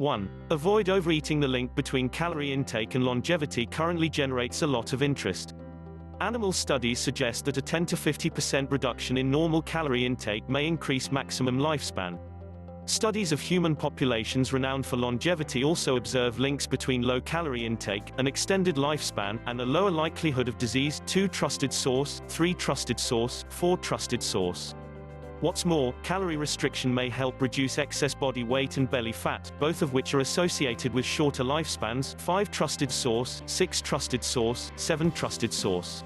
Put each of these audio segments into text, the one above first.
1. Avoid overeating. The link between calorie intake and longevity currently generates a lot of interest. Animal studies suggest that a 10 to 50% reduction in normal calorie intake may increase maximum lifespan. Studies of human populations renowned for longevity also observe links between low calorie intake, an extended lifespan, and a lower likelihood of disease. 2 trusted source, 3 trusted source, 4 trusted source. What's more, calorie restriction may help reduce excess body weight and belly fat, both of which are associated with shorter lifespans. 5 trusted source, 6 trusted source, 7 trusted source.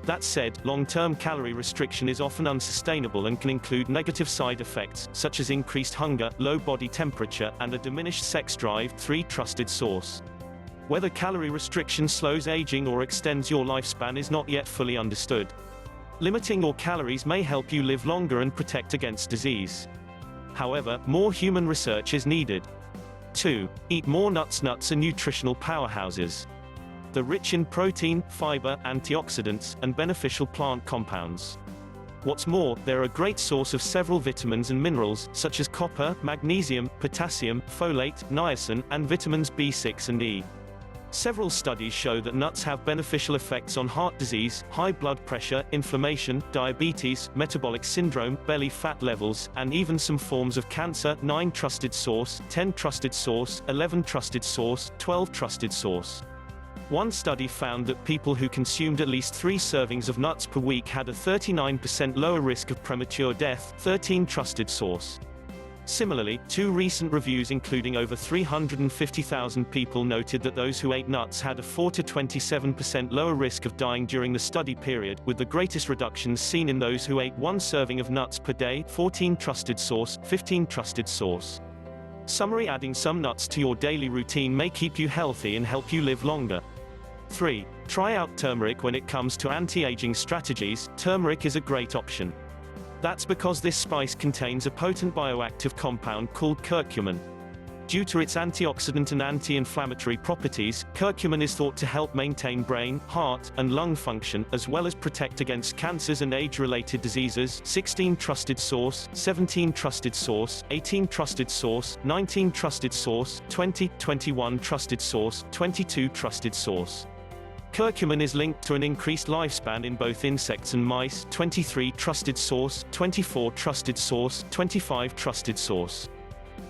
That said, long-term calorie restriction is often unsustainable and can include negative side effects, such as increased hunger, low body temperature, and a diminished sex drive. 3 trusted source. Whether calorie restriction slows aging or extends your lifespan is not yet fully understood. Limiting your calories may help you live longer and protect against disease. However, more human research is needed. 2. Eat more nuts. Nuts are nutritional powerhouses. They're rich in protein, fiber, antioxidants, and beneficial plant compounds. What's more, they're a great source of several vitamins and minerals, such as copper, magnesium, potassium, folate, niacin, and vitamins B6 and E. Several studies show that nuts have beneficial effects on heart disease, high blood pressure, inflammation, diabetes, metabolic syndrome, belly fat levels, and even some forms of cancer. 9 trusted source, 10 trusted source, 11 trusted source, 12 trusted source. One study found that people who consumed at least 3 servings of nuts per week had a 39% lower risk of premature death. 13 trusted source. Similarly, 2 recent reviews including over 350,000 people noted that those who ate nuts had a 4 to 27% lower risk of dying during the study period, with the greatest reductions seen in those who ate 1 serving of nuts per day. 14 trusted source, 15 trusted source. Summary: adding some nuts to your daily routine may keep you healthy and help you live longer. 3. Try out turmeric. When it comes to anti-aging strategies, turmeric is a great option. That's because this spice contains a potent bioactive compound called curcumin. Due to its antioxidant and anti-inflammatory properties, curcumin is thought to help maintain brain, heart, and lung function, as well as protect against cancers and age-related diseases. 16 trusted source, 17 trusted source, 18 trusted source, 19 trusted source, 20, 21 trusted source, 22 trusted source. Curcumin is linked to an increased lifespan in both insects and mice. 23 trusted source, 24 trusted source, 25 trusted source.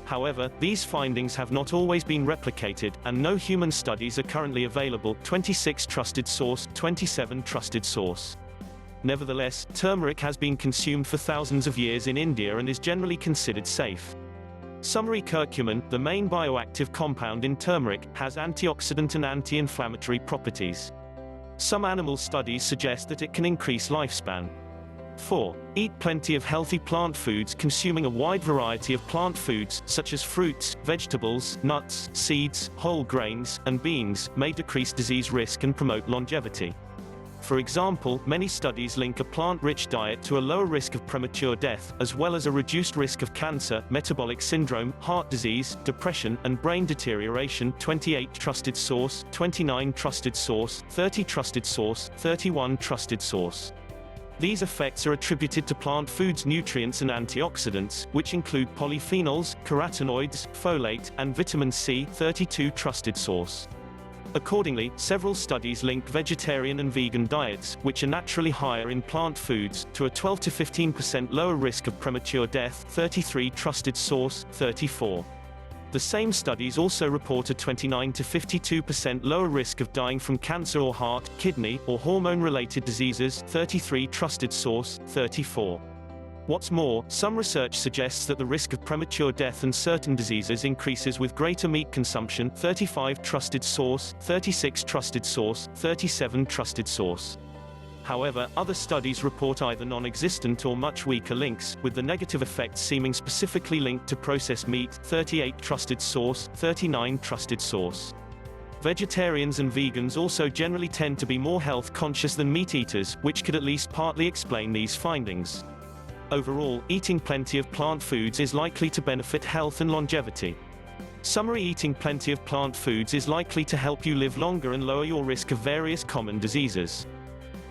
However, these findings have not always been replicated, and no human studies are currently available. 26 trusted source, 27 trusted source. Nevertheless, turmeric has been consumed for thousands of years in India and is generally considered safe. Summary: curcumin, the main bioactive compound in turmeric, has antioxidant and anti-inflammatory properties. Some animal studies suggest that it can increase lifespan. 4. Eat plenty of healthy plant foods. Consuming a wide variety of plant foods, such as fruits, vegetables, nuts, seeds, whole grains, and beans, may decrease disease risk and promote longevity. For example, many studies link a plant-rich diet to a lower risk of premature death, as well as a reduced risk of cancer, metabolic syndrome, heart disease, depression, and brain deterioration. 28 trusted source, 29 trusted source, 30 trusted source, 31 trusted source. These effects are attributed to plant foods' nutrients and antioxidants, which include polyphenols, carotenoids, folate, and vitamin C. 32 trusted source. Accordingly, several studies link vegetarian and vegan diets, which are naturally higher in plant foods, to a 12 to 15% lower risk of premature death. 33 trusted source, 34. The same studies also report a 29 to 52% lower risk of dying from cancer or heart, kidney, or hormone-related diseases. 33 trusted source, 34. What's more, some research suggests that the risk of premature death and certain diseases increases with greater meat consumption. 35 trusted source, 36 trusted source, 37 trusted source. However, other studies report either non-existent or much weaker links, with the negative effects seeming specifically linked to processed meat. 38 trusted source, 39 trusted source. Vegetarians and vegans also generally tend to be more health conscious than meat eaters, which could at least partly explain these findings. Overall, eating plenty of plant foods is likely to benefit health and longevity. Summary: eating plenty of plant foods is likely to help you live longer and lower your risk of various common diseases.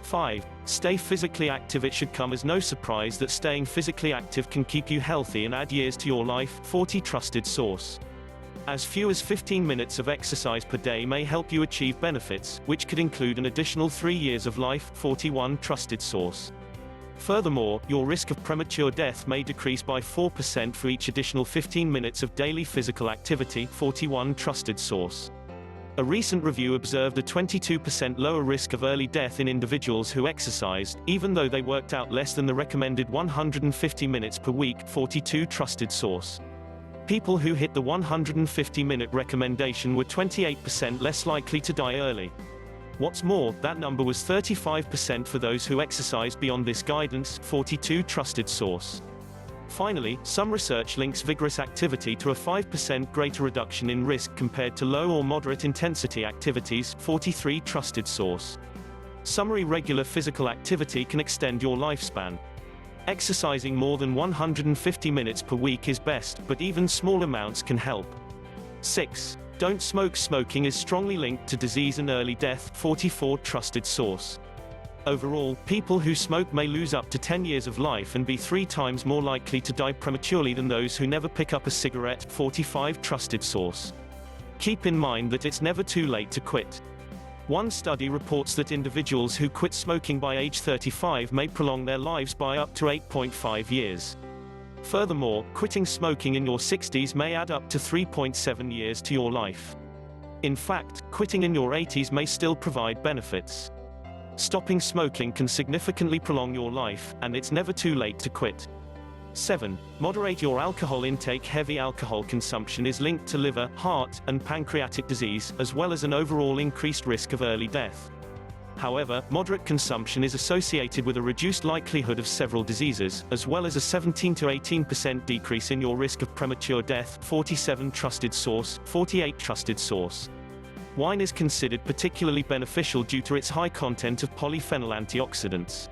5. Stay physically active. It should come as no surprise that staying physically active can keep you healthy and add years to your life. 40 trusted source. As few as 15 minutes of exercise per day may help you achieve benefits, which could include an additional 3 years of life. 41 Trusted source. Furthermore, your risk of premature death may decrease by 4% for each additional 15 minutes of daily physical activity. 41 Trusted source. A recent review observed a 22% lower risk of early death in individuals who exercised, even though they worked out less than the recommended 150 minutes per week. 42 Trusted source. People who hit the 150-minute recommendation were 28% less likely to die early. What's more, that number was 35% for those who exercised beyond this guidance. 42 Trusted source. Finally, some research links vigorous activity to a 5% greater reduction in risk compared to low or moderate intensity activities. 43 Trusted source. Summary: regular physical activity can extend your lifespan. Exercising more than 150 minutes per week is best, but even small amounts can help. 6. Don't smoke. Smoking is strongly linked to disease and early death. 44 Trusted source. Overall, people who smoke may lose up to 10 years of life and be 3 times more likely to die prematurely than those who never pick up a cigarette. 45 Trusted source. Keep in mind that it's never too late to quit. One study reports that individuals who quit smoking by age 35 may prolong their lives by up to 8.5 years. Furthermore, quitting smoking in your 60s may add up to 3.7 years to your life. In fact, quitting in your 80s may still provide benefits. Stopping smoking can significantly prolong your life, and it's never too late to quit. 7. Moderate your alcohol intake. Heavy alcohol consumption is linked to liver, heart, and pancreatic disease, as well as an overall increased risk of early death. However, moderate consumption is associated with a reduced likelihood of several diseases, as well as a 17 to 18% decrease in your risk of premature death. 47 Trusted source. 48 Trusted source. Wine is considered particularly beneficial due to its high content of polyphenol antioxidants.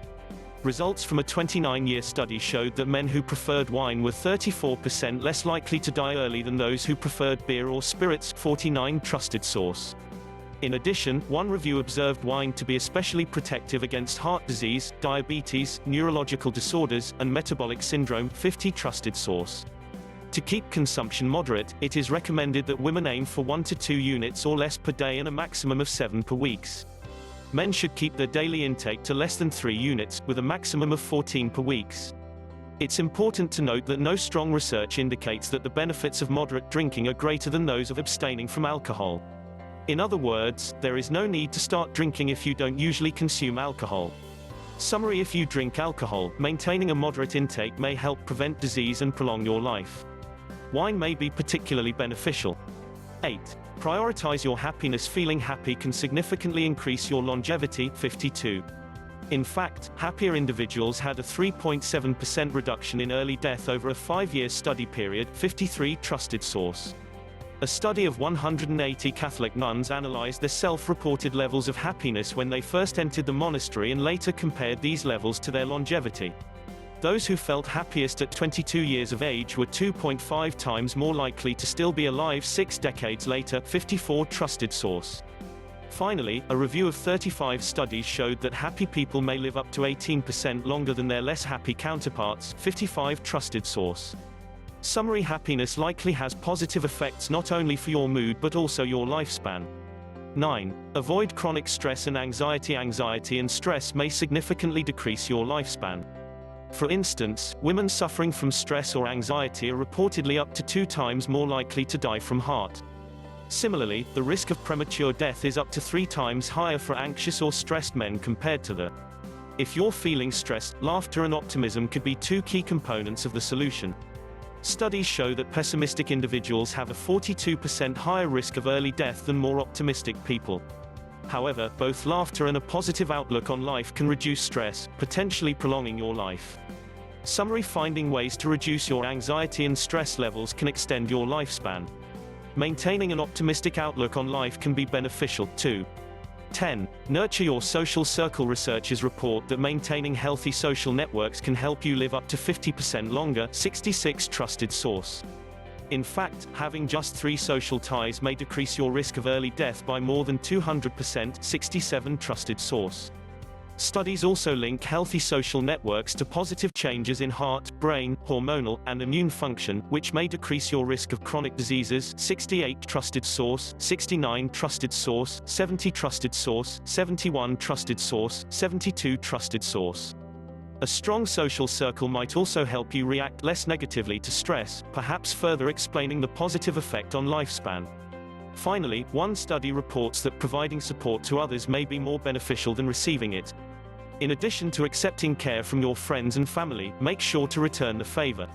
Results from a 29-year study showed that men who preferred wine were 34% less likely to die early than those who preferred beer or spirits. 49 Trusted source. In addition, one review observed wine to be especially protective against heart disease, diabetes, neurological disorders, and metabolic syndrome. 50 Trusted source. To keep consumption moderate, it is recommended that women aim for 1 to 2 units or less per day and a maximum of 7 per week. Men should keep their daily intake to less than 3 units, with a maximum of 14 per week. It's important to note that no strong research indicates that the benefits of moderate drinking are greater than those of abstaining from alcohol. In other words, there is no need to start drinking if you don't usually consume alcohol. Summary: if you drink alcohol, maintaining a moderate intake may help prevent disease and prolong your life. Wine may be particularly beneficial. 8. Prioritize your happiness. Feeling happy can significantly increase your longevity. 52. In fact, happier individuals had a 3.7% reduction in early death over a 5-year study period. 53 Trusted source. A study of 180 Catholic nuns analyzed their self-reported levels of happiness when they first entered the monastery and later compared these levels to their longevity. Those who felt happiest at 22 years of age were 2.5 times more likely to still be alive 6 decades later. 54 Trusted source. Finally, a review of 35 studies showed that happy people may live up to 18% longer than their less happy counterparts. 55 Trusted source. Summary: happiness likely has positive effects not only for your mood but also your lifespan. 9. Avoid chronic stress and anxiety. Anxiety and stress may significantly decrease your lifespan. For instance, women suffering from stress or anxiety are reportedly up to 2 times more likely to die from heart. Similarly, the risk of premature death is up to 3 times higher for anxious or stressed men compared to the. If you're feeling stressed, laughter and optimism could be 2 key components of the solution. Studies show that pessimistic individuals have a 42% higher risk of early death than more optimistic people. However, both laughter and a positive outlook on life can reduce stress, potentially prolonging your life. Summary: finding ways to reduce your anxiety and stress levels can extend your lifespan. Maintaining an optimistic outlook on life can be beneficial, too. 10. Nurture your social circle. Researchers report that maintaining healthy social networks can help you live up to 50% longer. 66 Trusted source. In fact, having just 3 social ties may decrease your risk of early death by more than 200%. 67 Trusted source. Studies also link healthy social networks to positive changes in heart, brain, hormonal, and immune function, which may decrease your risk of chronic diseases. 68 trusted source, 69 trusted source, 70 trusted source, 71 trusted source, 72 trusted source. A strong social circle might also help you react less negatively to stress, perhaps further explaining the positive effect on lifespan. Finally, one study reports that providing support to others may be more beneficial than receiving it. In addition to accepting care from your friends and family, make sure to return the favor.